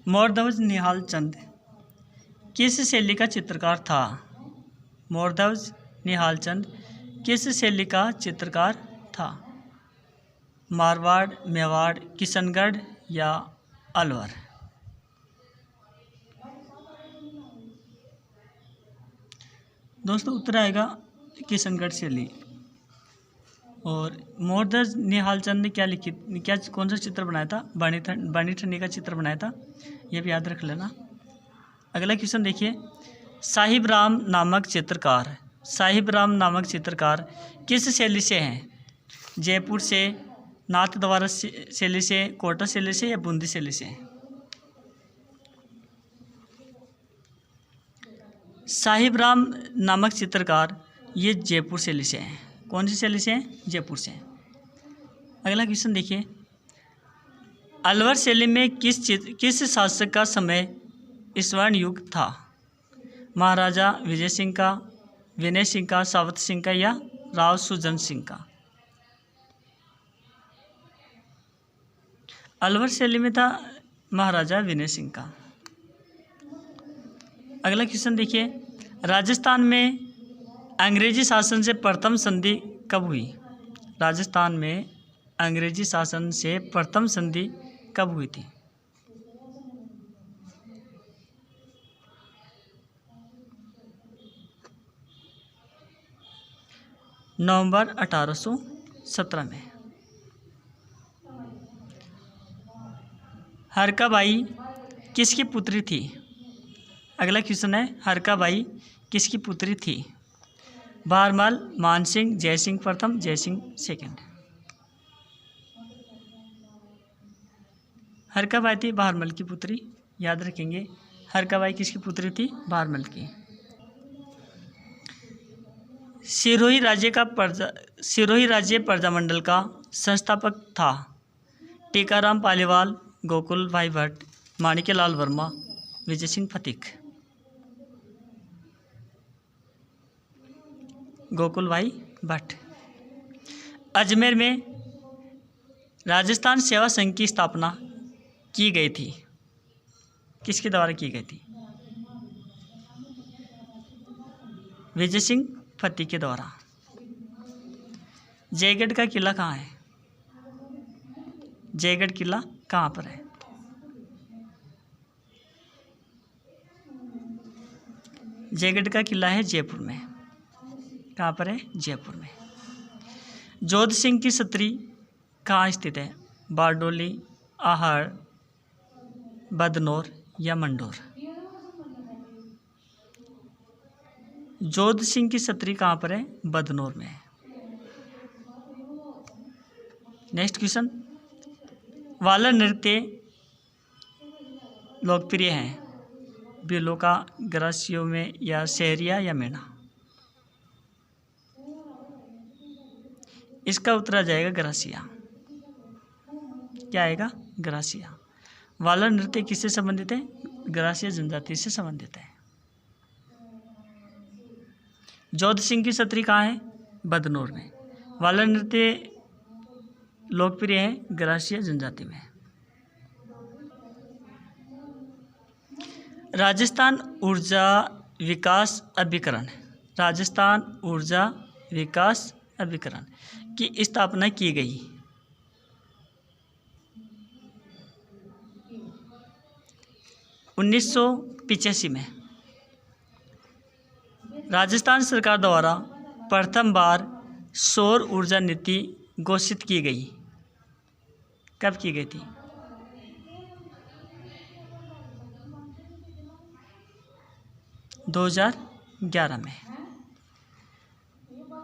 मोरध्वज निहाल चंद किस शैली का चित्रकार था? मोरध्वज निहाल चंद किस शैली का चित्रकार था? मारवाड़, मेवाड़, किशनगढ़ या अलवर? दोस्तों उत्तर आएगा किशनगढ़ शैली। और मोरध्वज निहाल चंद ने क्या कौन सा चित्र बनाया था? बानी ठंडी का चित्र बनाया था, ये भी याद रख लेना। अगला क्वेश्चन देखिए, साहिब राम नामक चित्रकार किस शैली से हैं? जयपुर से, नाथद्वारा शैली से, कोटा शैली से या बूंदी शैली से? साहिब राम नामक चित्रकार ये जयपुर शैली से हैं। कौन सी शैली से हैं? जयपुर से। अगला क्वेश्चन देखिए, अलवर शैली में किस शासक का समय स्वर्ण युग था? महाराजा विजय सिंह का, विनय सिंह का, सावत सिंह का या राव सुजन सिंह का? अलवर शैली में था महाराजा विनय सिंह का। अगला क्वेश्चन देखिए, राजस्थान में अंग्रेजी शासन से प्रथम संधि कब हुई? राजस्थान में अंग्रेजी शासन से प्रथम संधि कब हुई थी? नवंबर 1817 में। हरकाबाई किसकी पुत्री थी? अगला क्वेश्चन है, हरकाबाई किसकी पुत्री थी? बहरमल, मानसिंह, जयसिंह प्रथम, जयसिंह सेकंड? हरकाबाई थी बहरमल की पुत्री, याद रखेंगे। हरकाबाई किसकी पुत्री थी? बहरमल की। सिरोही राज्य प्रजामंडल का संस्थापक था? टीकाराम पालीवाल, गोकुल भाई भट्ट, माणिक्यलाल वर्मा, विजय सिंह फतीक? गोकुल भाई भट्ट। अजमेर में राजस्थान सेवा संघ की स्थापना की गई थी, किसके द्वारा की गई थी? विजय सिंह फतीक के द्वारा। जयगढ़ का किला कहाँ है? जयगढ़ किला कहाँ पर है? जयगढ़ का किला है जयपुर में। कहाँ पर है? जयपुर में। जोध सिंह की छतरी कहाँ स्थित है? बारडोली, आहड़, बदनौर या मंडोर? जोध सिंह की छतरी कहाँ पर है? बदनौर में। नेक्स्ट क्वेश्चन, वाला नृत्य लोकप्रिय हैं बेलोका, ग्रासियो में या शहरिया या मेना? इसका उत्तर आ जाएगा ग्रासिया। क्या आएगा? ग्रासिया। वाला नृत्य किससे संबंधित है? ग्रासिया जनजाति से संबंधित है। जोध सिंह की छतरी कहाँ है? बदनौर में। वाला नृत्य लोकप्रिय है ग्रासिया जनजाति में। राजस्थान ऊर्जा विकास अभिकरण की स्थापना की गई? उन्नीस 1985 में। राजस्थान सरकार द्वारा प्रथम बार सौर ऊर्जा नीति घोषित की गई, कब की गई थी? दो 2011 में।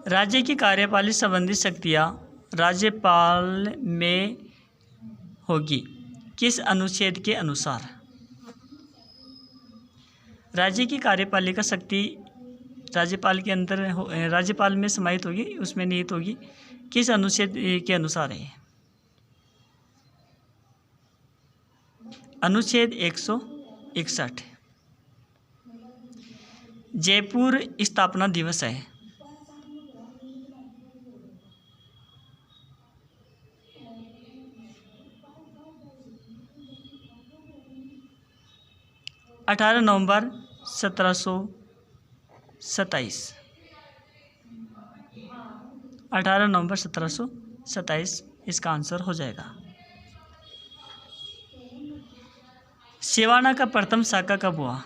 राज्य की कार्यपालिक संबंधी शक्तियाँ राज्यपाल में होगी, किस अनुच्छेद के अनुसार? राज्य की कार्यपालिका शक्ति राज्यपाल के अंदर राज्यपाल में समाहित होगी, उसमें निहित होगी, किस अनुच्छेद के अनुसार है? अनुच्छेद 161। जयपुर स्थापना दिवस है? 18 नवंबर 1727। 18 नवंबर 1727 इसका आंसर हो जाएगा। सिवाना का प्रथम शाखा कब हुआ?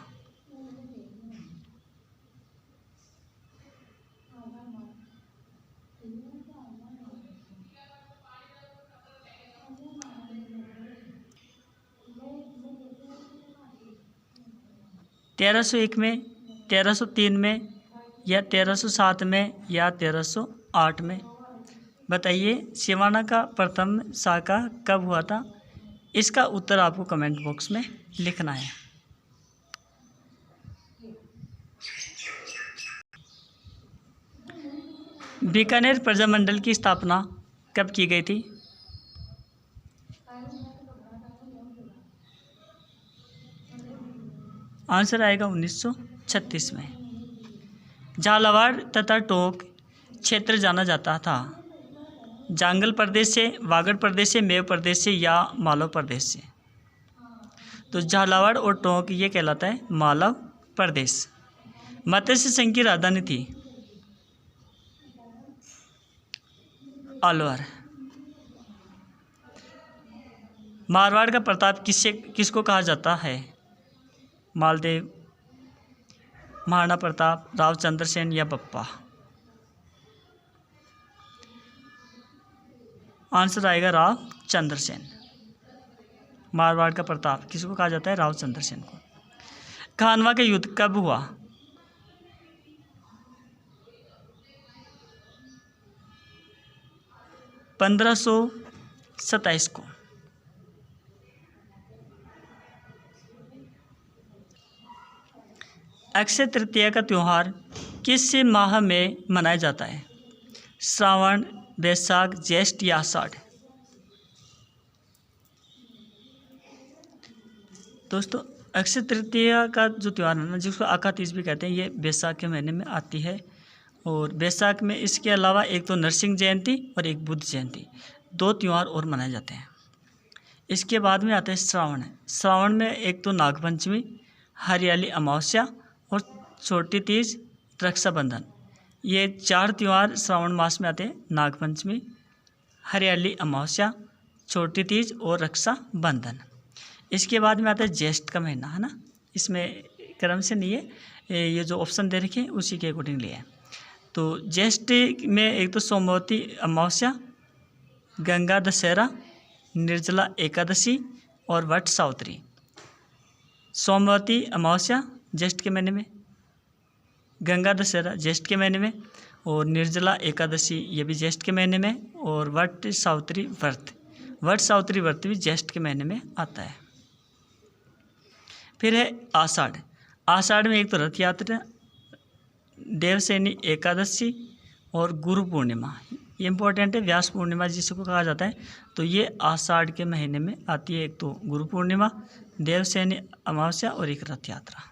तेरह सौ एक में, 1303 में, या 1307 में, या 1308 में? बताइए सिवाना का प्रथम शाखा कब हुआ था? इसका उत्तर आपको कमेंट बॉक्स में लिखना है। बीकानेर प्रजामंडल की स्थापना कब की गई थी? आंसर आएगा 1936 में। झालावाड़ तथा टोंक क्षेत्र जाना जाता था जांगल प्रदेश से, वागड़ प्रदेश से, मेव प्रदेश से, या मालव प्रदेश से? तो झालावाड़ और टोंक ये कहलाता है मालव प्रदेश। मत्स्य संघ की राजधानी थी अलवर। मारवाड़ का प्रताप किसको कहा जाता है? मालदेव, महाराणा प्रताप, राव चंद्रसेन, या बप्पा? आंसर आएगा राव चंद्रसेन। मारवाड़ का प्रताप किसको कहा जाता है? राव चंद्रसेन को। खानवा का युद्ध कब हुआ? पंद्रह सौ 27 को। अक्षय तृतीया का त्यौहार किस माह में मनाया जाता है? श्रावण, वैशाख, ज्येष्ठ, या आषाढ़? दोस्तों अक्षय तृतीया का जो त्यौहार है ना, जिसको आका तीज भी कहते हैं, ये वैशाख के महीने में आती है। और वैशाख में इसके अलावा एक तो नरसिंह जयंती और एक बुद्ध जयंती, 2 त्यौहार और मनाए जाते हैं। इसके बाद में आता है श्रावण। श्रावण में एक तो नागपंचमी, हरियाली अमावस्या और छोटी तीज, रक्षाबंधन, ये 4 त्यौहार श्रावण मास में आते हैं। नागपंचमी, हरियाली अमावस्या, छोटी तीज और रक्षाबंधन। इसके बाद में आता है ज्येष्ठ का महीना, है ना। इसमें क्रम से नहीं है, ये जो ऑप्शन दे रखे हैं उसी के अकॉर्डिंगली है। तो ज्येष्ठ में एक तो सोमवती अमावस्या, गंगा दशहरा, निर्जला एकादशी और वट सावित्री। सोमवती अमावस्या ज्येष्ठ के महीने में, गंगा दशहरा ज्येष्ठ के महीने में, और निर्जला एकादशी ये भी ज्येष्ठ के महीने में, और वट सावित्री व्रत भी ज्येष्ठ के महीने में आता है। फिर है आषाढ़। आषाढ़ में एक तो रथ यात्रा, देवसेनी एकादशी और गुरु पूर्णिमा, ये इंपॉर्टेंट है। व्यास पूर्णिमा जिसको कहा जाता है, तो ये आषाढ़ के महीने में आती है। एक तो गुरु पूर्णिमा, देवसेनी अमावस्या और एक रथ यात्रा।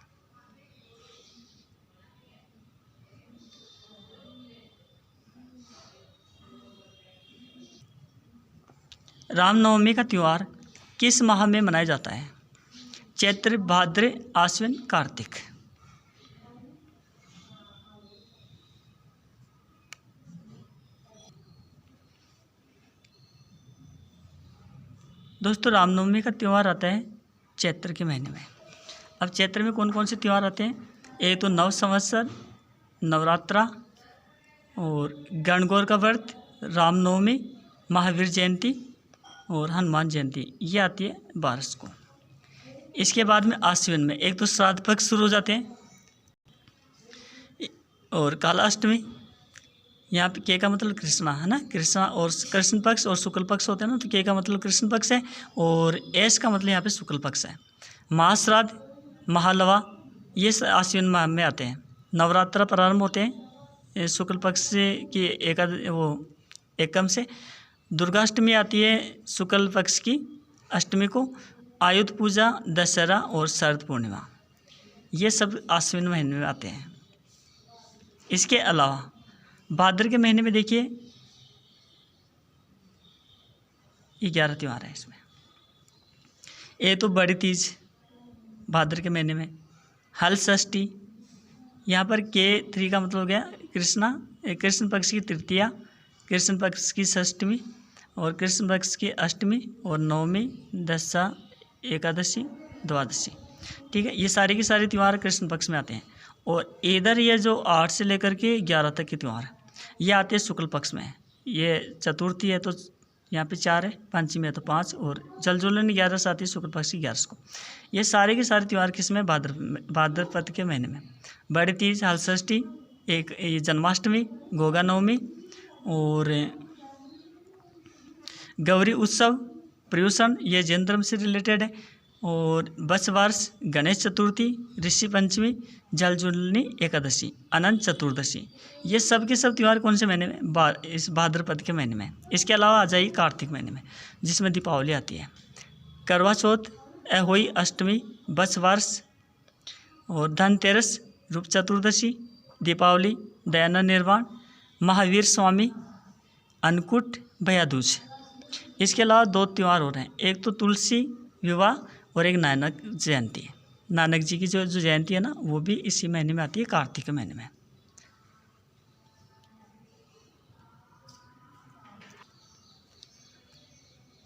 रामनवमी का त्यौहार किस माह में मनाया जाता है? चैत्र, भाद्र, आश्विन, कार्तिक? दोस्तों रामनवमी का त्यौहार आता है चैत्र के महीने में। अब चैत्र में कौन कौन से त्यौहार आते हैं? एक तो नव संवत्सर, नवरात्रा और गणगौर का व्रत, रामनवमी, महावीर जयंती और हनुमान जयंती, ये आती है 12 को। इसके बाद में आश्विन में एक तो श्राद्ध पक्ष शुरू हो जाते हैं और कालाष्टमी, यहाँ पे के का मतलब कृष्णा, है ना। कृष्णा और कृष्ण पक्ष और शुक्ल पक्ष होते हैं ना, तो के का मतलब कृष्ण पक्ष है और एस का मतलब यहाँ पे शुक्ल पक्ष है। महाश्राद्ध, महालवा, ये आश्विन माह में आते हैं। नवरात्र प्रारंभ होते हैं शुक्ल पक्ष की एकम से। दुर्गाष्टमी आती है शुक्ल पक्ष की अष्टमी को। आयुध पूजा, दशहरा और शरद पूर्णिमा, ये सब आश्विन महीने में आते हैं। इसके अलावा भाद्र के महीने में देखिए 11 त्यौहार है इसमें। एक तो बड़ी तीज भाद्र के महीने में। हल षष्ठी, यहाँ पर K3 का मतलब हो गया कृष्ण पक्ष की तृतीया, कृष्ण पक्ष की षष्ठमी और कृष्ण पक्ष की अष्टमी और नवमी, दशा, एकादशी, द्वादशी। ठीक है, ये सारे के सारे त्यौहार कृष्ण पक्ष में आते हैं। और इधर ये जो 8 से लेकर के 11 तक के त्यौहार ये आते हैं शुक्ल पक्ष में। ये चतुर्थी है तो यहाँ पे 4 है, पंचमी है तो 5 और जलजोलन 11 से आती है शुक्ल पक्ष की 11 को। ये सारे के सारे त्यौहार किस में? भाद्रपद के महीने में। बड़ी तीज, हल षष्ठी, एक ये जन्माष्टमी, गोगा नवमी और गौरी उत्सव, पर्युषण, ये जैन धर्म से रिलेटेड है। और बस वर्ष, गणेश चतुर्थी, ऋषि पंचमी, जलजूलनी एकादशी, अनंत चतुर्दशी, ये सब के सब त्यौहार कौन से महीने में? इस भाद्रपद के महीने में। इसके अलावा आ जाइए कार्तिक महीने में, जिसमें दीपावली आती है। करवा चौथ, अहोई अष्टमी, बस वर्ष और धनतेरस, रूप चतुर्दशी, दीपावली, दयानंद निर्वाण, महावीर स्वामी, अन्नकूट, भैया दूज। इसके अलावा 2 त्यौहार हो रहे हैं, एक तो तुलसी विवाह और एक नानक जयंती। नानक जी की जो जयंती है ना, वो भी इसी महीने में आती है, कार्तिक के महीने में।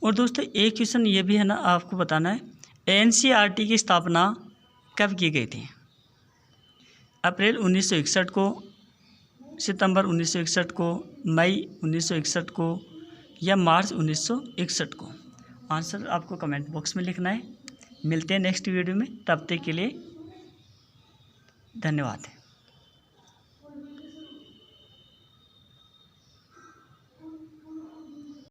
और दोस्तों एक क्वेश्चन ये भी है ना, आपको बताना है, NCERT की स्थापना कब की गई थी? अप्रैल 1961 को, सितंबर 1961 को, मई 1961 को या मार्च 1961 को? आंसर आपको कमेंट बॉक्स में लिखना है। मिलते हैं नेक्स्ट वीडियो में, तब तक के लिए धन्यवाद।